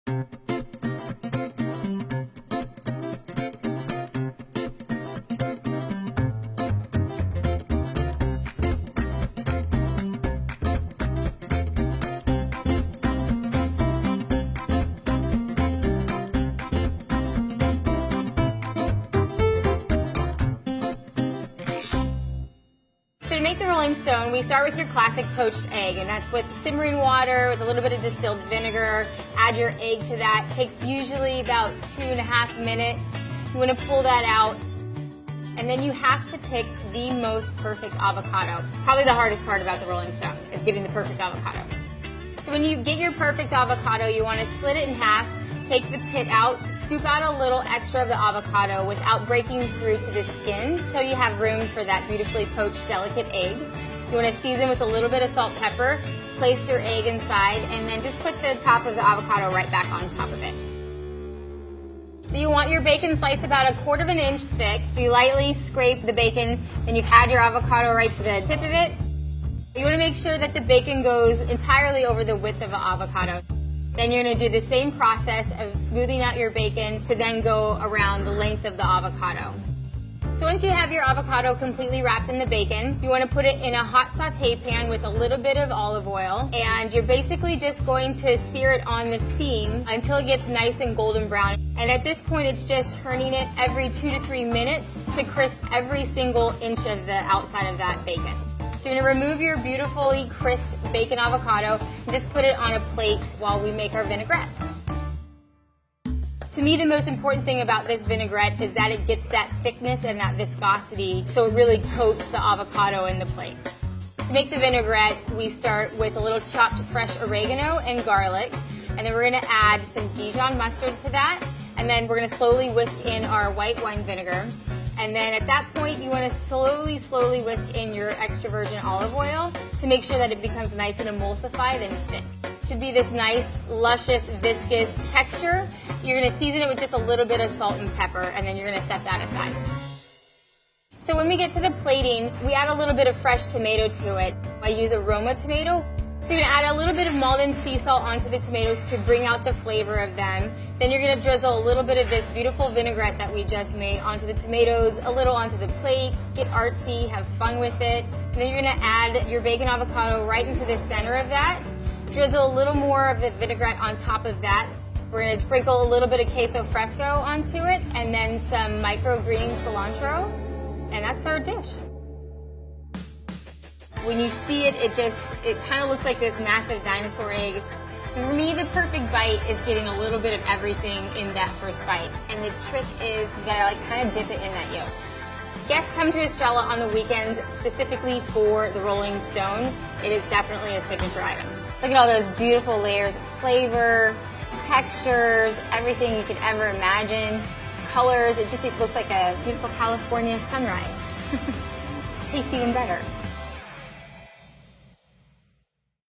So to make the Rolling Stone, we start with your classic poached egg, and that's with simmering water with a little bit of distilled vinegar. Add your egg to that. It takes usually about 2.5 minutes. You want to pull that out, and then you have to pick the most perfect avocado. It's probably the hardest part about the Rolling Stone, is getting the perfect avocado. So when you get your perfect avocado, you want to slit it in half. Take the pit out, scoop out a little extra of the avocado without breaking through to the skin so you have room for that beautifully poached delicate egg. You want to season with a little bit of salt, pepper, place your egg inside, and then just put the top of the avocado right back on top of it. So you want your bacon sliced about 1/4 inch thick. You lightly scrape the bacon, and you add your avocado right to the tip of it. You want to make sure that the bacon goes entirely over the width of the avocado. Then you're going to do the same process of smoothing out your bacon to then go around the length of the avocado. So once you have your avocado completely wrapped in the bacon, you want to put it in a hot saute pan with a little bit of olive oil, and you're basically just going to sear it on the seam until it gets nice and golden brown. And at this point, it's just turning it every 2 to 3 minutes to crisp every single inch of the outside of that bacon. So you're going to remove your beautifully crisped bacon avocado and just put it on a plate while we make our vinaigrette. To me, the most important thing about this vinaigrette is that it gets that thickness and that viscosity, so it really coats the avocado in the plate. To make the vinaigrette, we start with a little chopped fresh oregano and garlic, and then we're going to add some Dijon mustard to that, and then we're going to slowly whisk in our white wine vinegar. And then at that point, you want to slowly whisk in your extra virgin olive oil to make sure that it becomes nice and emulsified and thick. It should be this nice, luscious, viscous texture. You're going to season it with just a little bit of salt and pepper, and then you're going to set that aside. So when we get to the plating, we add a little bit of fresh tomato to it. I use a Roma tomato. So you're going to add a little bit of Maldon sea salt onto the tomatoes to bring out the flavor of them. Then you're going to drizzle a little bit of this beautiful vinaigrette that we just made onto the tomatoes, a little onto the plate, get artsy, have fun with it. And then you're going to add your bacon avocado right into the center of that. Drizzle a little more of the vinaigrette on top of that. We're going to sprinkle a little bit of queso fresco onto it, and then some microgreen cilantro, and that's our dish. When you see it, it kind of looks like this massive dinosaur egg. So for me, the perfect bite is getting a little bit of everything in that first bite. And the trick is you gotta kind of dip it in that yolk. Guests come to Estrella on the weekends specifically for the Rolling Stone. It is definitely a signature item. Look at all those beautiful layers of flavor, textures, everything you could ever imagine. Colors, it looks like a beautiful California sunrise. Tastes even better.